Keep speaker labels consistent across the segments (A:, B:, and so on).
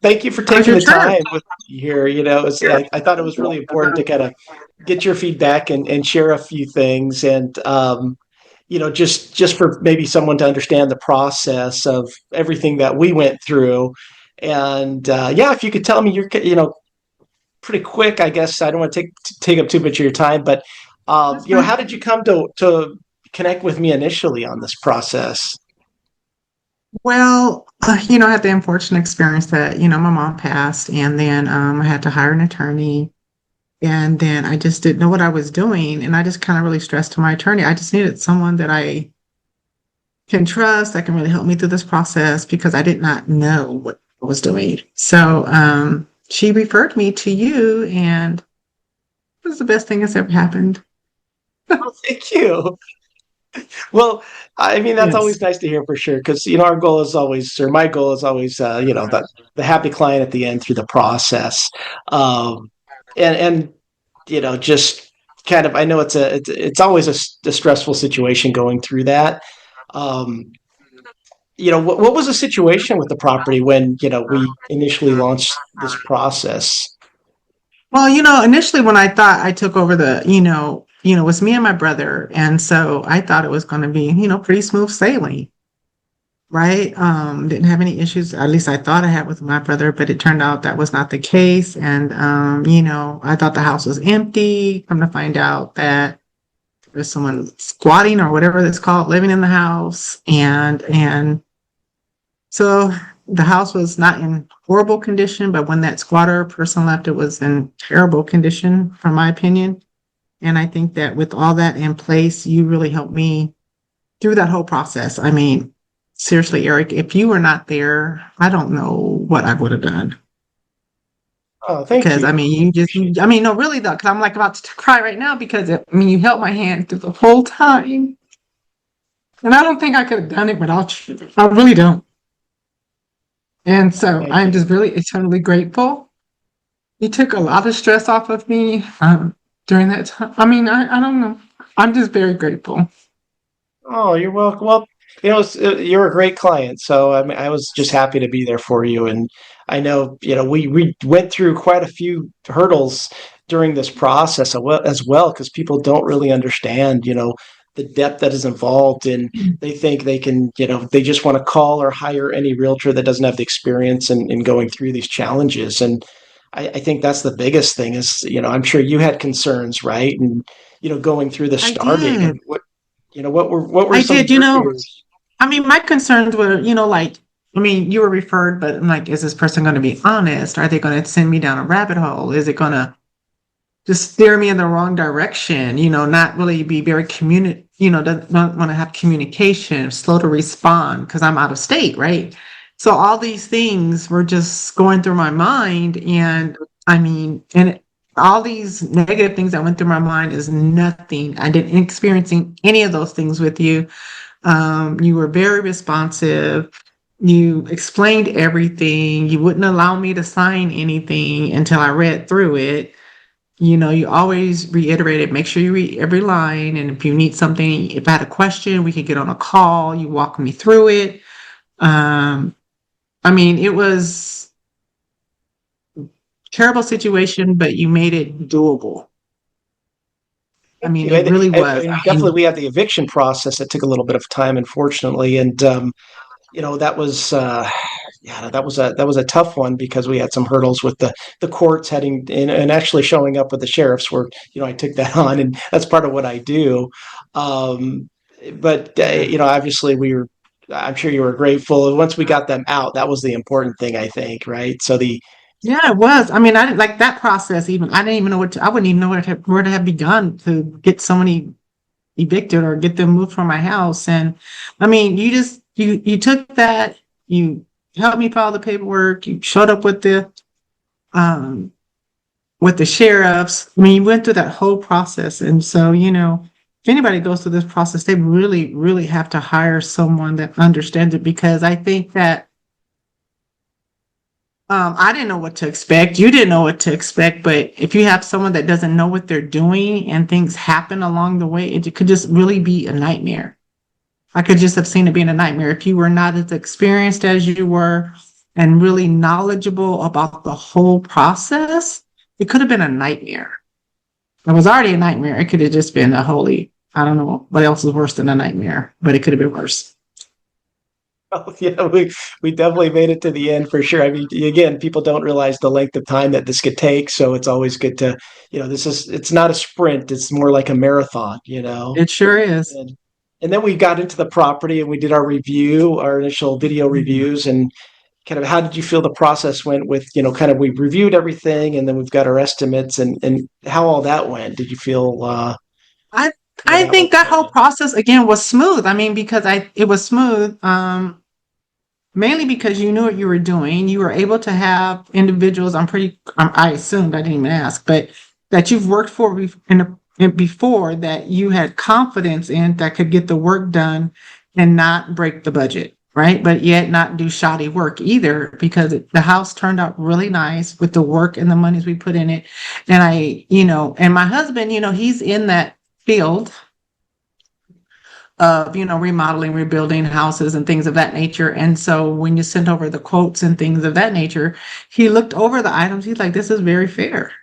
A: thank you for
B: How's
A: taking
B: your
A: the
B: trip?
A: time with me here. I thought it was really important to kind of get your feedback and share a few things, and just for maybe someone to understand the process of everything that we went through. And yeah, if you could tell me pretty quick, I guess I don't want to take up too much of your time, but
B: That's fine.
A: how did you come to connect with me initially on this process?
B: Well, I had the unfortunate experience that, my mom passed, and then I had to hire an attorney, and then I just didn't know what I was doing, and I just kind of really stressed to my attorney. I just needed someone that I can trust that can really help me through this process because I did not know what I was doing. So she referred me to you, and it was the best thing that's ever happened.
A: Oh, thank you. Well, I mean, that's
B: Yes.
A: always nice to hear for sure, because our goal is always, or my goal is always, the happy client at the end through the process, um, and just kind of, I know it's always a stressful situation going through that. Um, what was the situation with the property when we initially launched this process?
B: Well, initially when I thought I took over it was me and my brother. And so I thought it was going to be, pretty smooth sailing, right? Didn't have any issues. At least I thought I had with my brother, but it turned out that was not the case. And, I thought the house was empty. Come to find out that there's someone squatting or whatever it's called, living in the house. And so the house was not in horrible condition, but when that squatter person left, it was in terrible condition, from my opinion. And I think that with all that in place, you really helped me through that whole process. I mean, seriously, Eric, if you were not there, I don't know what I would have done.
A: Oh, thank
B: Because
A: you.
B: I mean, I mean, no, really though, because I'm like about to cry right now because you held my hand through the whole time. And I don't think I could have done it without you. I really don't. And so
A: Thank
B: I'm
A: you.
B: just really eternally grateful. You took a lot of stress off of me during that time. I mean, I don't know. I'm just very grateful.
A: Oh, you're welcome. Well, you're a great client, so I mean, I was just happy to be there for you. And I know, we went through quite a few hurdles during this process as well, because people don't really understand, the depth that is involved, and they think they can, they just want to call or hire any realtor that doesn't have the experience in going through these challenges. And I think that's the biggest thing is, I'm sure you had concerns, right? And going through the
B: I
A: starting,
B: did.
A: and what were
B: I
A: some of
B: did.
A: your fears?
B: I mean, my concerns were, like, I mean, you were referred, but I'm like, is this person going to be honest? Are they going to send me down a rabbit hole? Is it going to just steer me in the wrong direction? Not really be very not want to have communication, slow to respond because I'm out of state, right? So all these things were just going through my mind. And I mean, all these negative things that went through my mind is nothing. I didn't experiencing any of those things with you. You were very responsive. You explained everything. You wouldn't allow me to sign anything until I read through it. You always reiterated, make sure you read every line. And if you need something, if I had a question, we could get on a call. You walked me through it. Um, I mean, it was a terrible situation, but you made it doable. I
A: Thank
B: mean,
A: you.
B: it really was.
A: And
B: I
A: definitely,
B: mean,
A: we had the eviction process that took a little bit of time, unfortunately, and that was yeah, that was a tough one because we had some hurdles with the courts heading in and actually showing up with the sheriffs. Where I took that on, and that's part of what I do. Um, but
B: yeah.
A: obviously, I'm sure you were grateful. Once we got them out, that was the important thing, I think, right? So the
B: Yeah, it was. I mean, I didn't like that process even. I didn't even know I wouldn't even know where to have begun to get somebody evicted or get them moved from my house. And I mean, you took that, you helped me file the paperwork, you showed up um with the sheriffs. I mean, you went through that whole process. And so, if anybody goes through this process, they really, really have to hire someone that understands it because I think that I didn't know what to expect. You didn't know what to expect, but if you have someone that doesn't know what they're doing and things happen along the way, it could just really be a nightmare. I could just have seen it being a nightmare if you were not as experienced as you were and really knowledgeable about the whole process, it could have been a nightmare. It was already a nightmare. It could have just been a holy, I don't know what else is worse than a nightmare, but it could have been worse.
A: Oh, yeah, we definitely made it to the end for sure. I mean, again, people don't realize the length of time that this could take, so it's always good to, it's not a sprint, it's more like a marathon,
B: It sure is.
A: And and then we got into the property and we did our review, our initial video reviews, and kind of how did you feel the process went with, kind of we reviewed everything and then we've got our estimates and how all that went. Did you feel
B: I I
A: that
B: think
A: went
B: that
A: well?
B: whole process again was smooth. I mean, because it was smooth. Mainly because you knew what you were doing. You were able to have individuals, I assumed, I didn't even ask, but that you've worked for before that you had confidence in that could get the work done and not break the budget, right? But yet not do shoddy work either because the house turned out really nice with the work and the monies we put in it. And and my husband, he's in that field of remodeling, rebuilding houses and things of that nature. And so when you sent over the quotes and things of that nature, he looked over the items. He's like, this is very fair.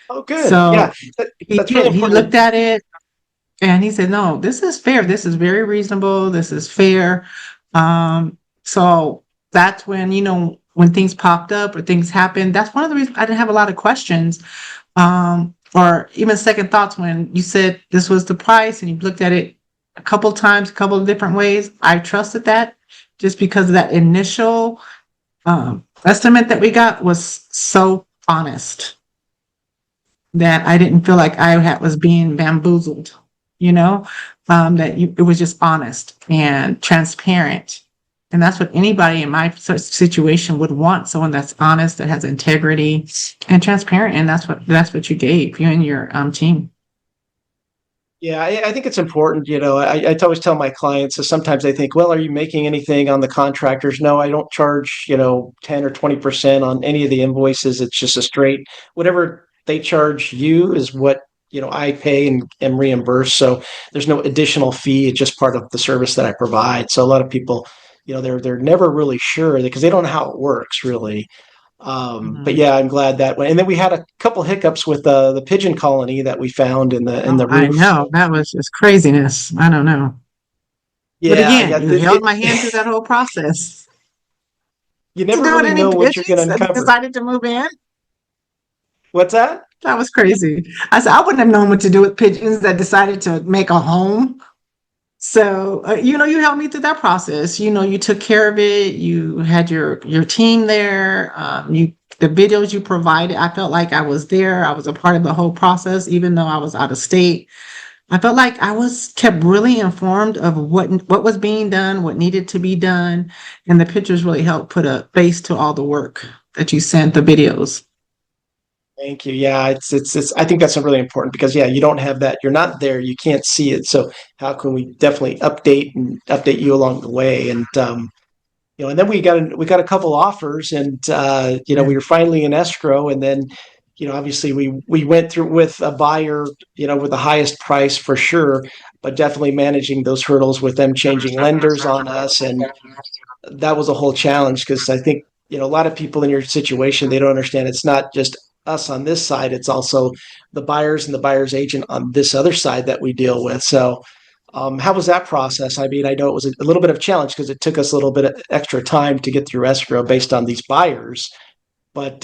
A: Oh, good. Yeah,
B: So he
A: that's really
B: did. He
A: important.
B: looked at it and he said, no, this is fair. This is very reasonable. This is fair. So that's when, when things popped up or things happened, that's one of the reasons I didn't have a lot of questions. Or even second thoughts when you said this was the price and you looked at it a couple times, a couple of different ways. I trusted that just because of that initial estimate that we got was so honest that I didn't feel like was being bamboozled, it was just honest and transparent. And that's what anybody in my situation would want, someone that's honest, that has integrity and transparent. And that's what you gave, you and your team.
A: Yeah, I think it's important. I always tell my clients, so sometimes they think, well, are you making anything on the contractors? No, I don't charge, 10 or 20% on any of the invoices. It's just a straight, whatever they charge you is what, I pay and am reimbursed. So there's no additional fee. It's just part of the service that I provide. So a lot of people, they're never really sure because they don't know how it works really. But
B: Mhm.
A: yeah, I'm glad that went. And then we had a couple hiccups with the pigeon colony that we found in the
B: Oh, I
A: roof.
B: know. That was just craziness. I don't know. But
A: Yeah,
B: again,
A: yeah.
B: you held my hand through that whole process.
A: You
B: You
A: never
B: doing
A: really
B: any
A: know what you're going to
B: pigeons that
A: uncover.
B: decided to move in?
A: What's that?
B: That was crazy. I said, I wouldn't have known what to do with pigeons that decided to make a home. So, you helped me through that process. You took care of it. You had your team there. The videos you provided, I felt like I was there. I was a part of the whole process, even though I was out of state. I felt like I was kept really informed of what was being done, what needed to be done, and the pictures really helped put a face to all the work that you sent, the videos.
A: Thank you. Yeah, it's I think that's really important because yeah, you don't have that. You're not there. You can't see it. So how can we definitely update you along the way? And then we got a couple offers, and
B: Yeah.
A: we were finally in escrow, and then obviously we went through with a buyer, with the highest price for sure, but definitely managing those hurdles with them changing lenders on us, and that was a whole challenge because I think a lot of people in your situation they don't understand it's not just us on this side, it's also the buyers and the buyer's agent on this other side that we deal with. So how was that process? I mean, I know it was a little bit of a challenge because it took us a little bit of extra time to get through escrow based on these buyers. But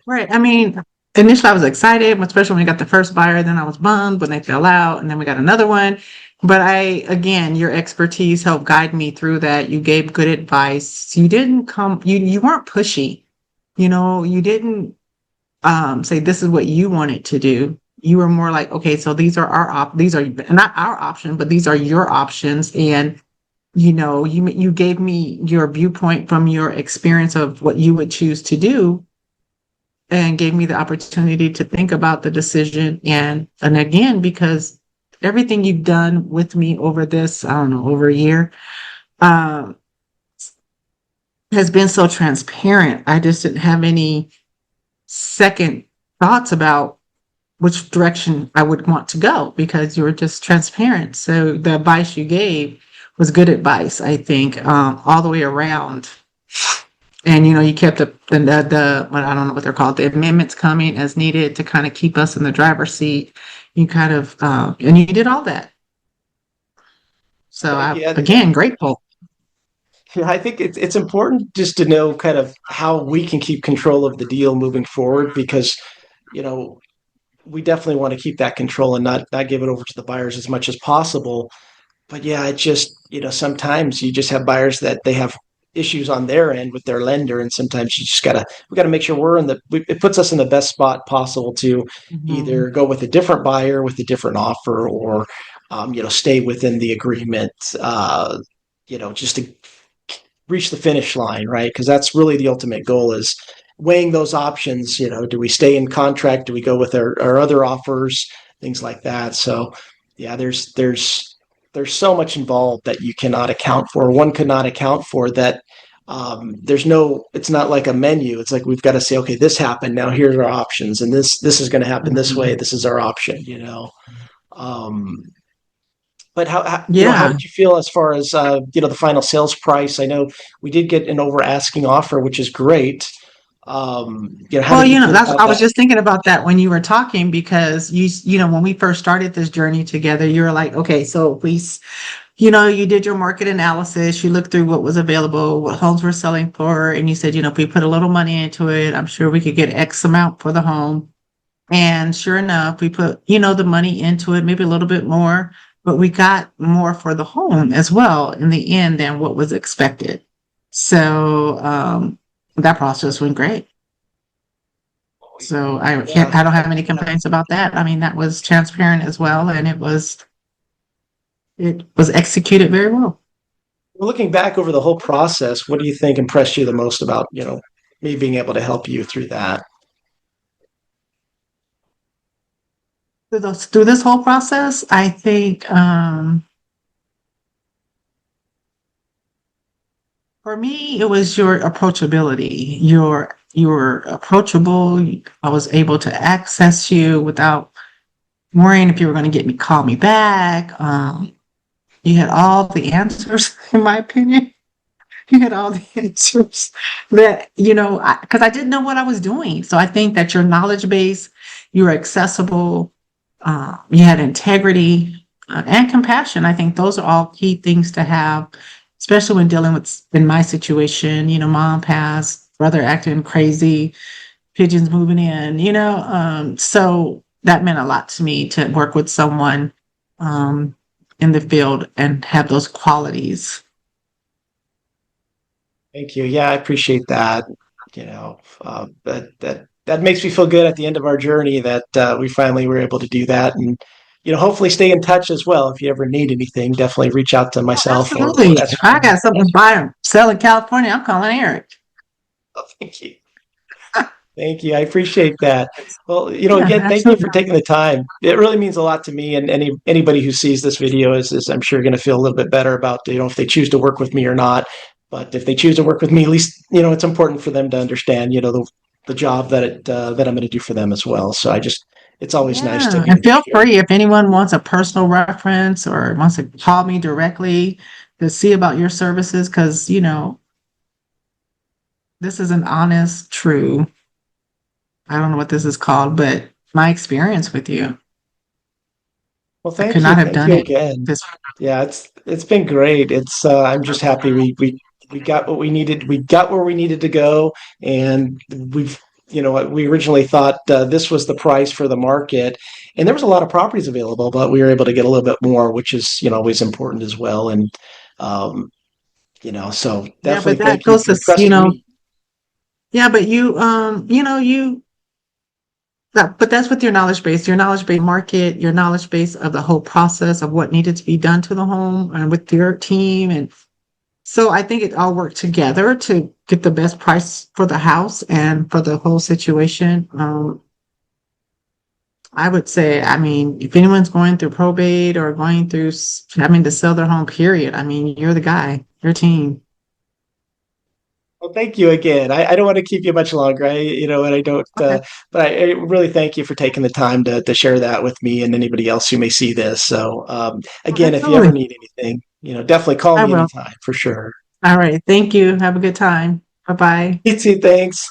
B: Right. I mean, initially I was excited, especially when we got the first buyer. Then I was bummed when they fell out, and then we got another one. But again, your expertise helped guide me through that. You gave good advice. You weren't pushy. You didn't say this is what you wanted to do. You were more like, okay, so these are not our option, but these are your options. And you gave me your viewpoint from your experience of what you would choose to do and gave me the opportunity to think about the decision. And again, because everything you've done with me over this, I don't know, over a year, um, has been so transparent. I just didn't have any second thoughts about which direction I would want to go because you were just transparent. So the advice you gave was good advice, I think, all the way around. And you kept the what I don't know what they're called, the amendments coming as needed to kind of keep us in the driver's seat. You kind of and you did all that. So I
A: Yeah,
B: again grateful.
A: yeah, I think it's important just to know kind of how we can keep control of the deal moving forward because, you know, we definitely want to keep that control and not give it over to the buyers as much as possible. But yeah, it just, sometimes you just have buyers that they have issues on their end with their lender, and sometimes you just we gotta make sure it puts us in the best spot possible to
B: Mhm.
A: either go with a different buyer with a different offer, or stay within the agreement, just to reach the finish line, right? Because that's really the ultimate goal is weighing those options. Do we stay in contract? Do we go with our other offers? Things like that. So, yeah, there's so much involved that you cannot account for. One could not account for that. There's no. It's not like a menu. It's like we've got to say, okay, this happened. Now here's our options, and this is going to happen this way.
B: Mhm.
A: This is our option. Um, but how
B: Yeah.
A: did you feel as far as the final sales price? I know we did get an over asking offer, which is great. How
B: Well,
A: did you feel
B: that's
A: about
B: I
A: that?
B: was just thinking about that when you were talking because when we first started this journey together, you were like, okay, so you did your market analysis, you looked through what was available, what homes were selling for, and you said, if we put a little money into it, I'm sure we could get X amount for the home. And sure enough, we put, the money into it, maybe a little bit more, but we got more for the home as well in the end than what was expected. So that process went great. So
A: Yeah.
B: I don't have any complaints about that. I mean, that was transparent as well, and it was executed very well.
A: Looking back over the whole process, what do you think impressed you the most about, me being able to help you through that?
B: Through this whole process, I think for me it was your approachability. You were approachable. I was able to access you without worrying if you were going to call me back. You had all the answers, in my opinion. You had all the answers that, because I didn't know what I was doing. So I think that your knowledge base, you were accessible, you had integrity and compassion. I think those are all key things to have, especially when dealing with, in my situation, mom passed, brother acting crazy, pigeons moving in, so that meant a lot to me to work with someone um, in the field and have those qualities.
A: Thank you. Yeah, I appreciate that. That makes me feel good at the end of our journey that we finally were able to do that, and hopefully stay in touch as well. If you ever need anything, definitely reach out to
B: Oh,
A: myself or
B: absolutely. If I got something to buy or sell in California, I'm calling Eric.
A: Thank you. Thank you. I appreciate that. Well,
B: Yeah,
A: again, thank you
B: absolutely.
A: for taking the time. It really means a lot to me, and anybody who sees this video is I'm sure going to feel a little bit better about if they choose to work with me or not. But if they choose to work with me, at least it's important for them to understand the job that I'm going to do for them as well. So it's always nice to
B: Yeah.
A: be
B: And
A: able to
B: feel
A: share.
B: free if anyone wants a personal reference or wants to call me directly to see about your services, because, this is an honest, true, I don't know what this is called, but my experience with you.
A: Well,
B: I could
A: thank you.
B: not have
A: Thank
B: done
A: you
B: it.
A: again.
B: This,
A: Yeah, it's been great. It's I'm just happy we got what we needed. We got where we needed to go, and we originally thought this was the price for the market, and there was a lot of properties available, but we were able to get a little bit more, which is always important as well. And um, so
B: yeah,
A: definitely
B: but that
A: thank you
B: goes
A: for
B: to,
A: trusting me.
B: yeah, but but that's with your knowledge base market, your knowledge base of the whole process of what needed to be done to the home and with your team. And so I think it all worked together to get the best price for the house and for the whole situation. I would say, I mean, if anyone's going through probate or going through having to sell their home, period, I mean, you're the guy, your team.
A: Well, thank you again. I don't want to keep you much longer. And I don't,
B: Okay.
A: but I really thank you for taking the time to share that with me and anybody else who may see this. So, again, if you ever
B: Absolutely.
A: need anything, definitely call
B: I
A: me
B: will.
A: anytime for sure.
B: All right. Thank you. Have a good time. Bye bye.
A: You too. Thanks.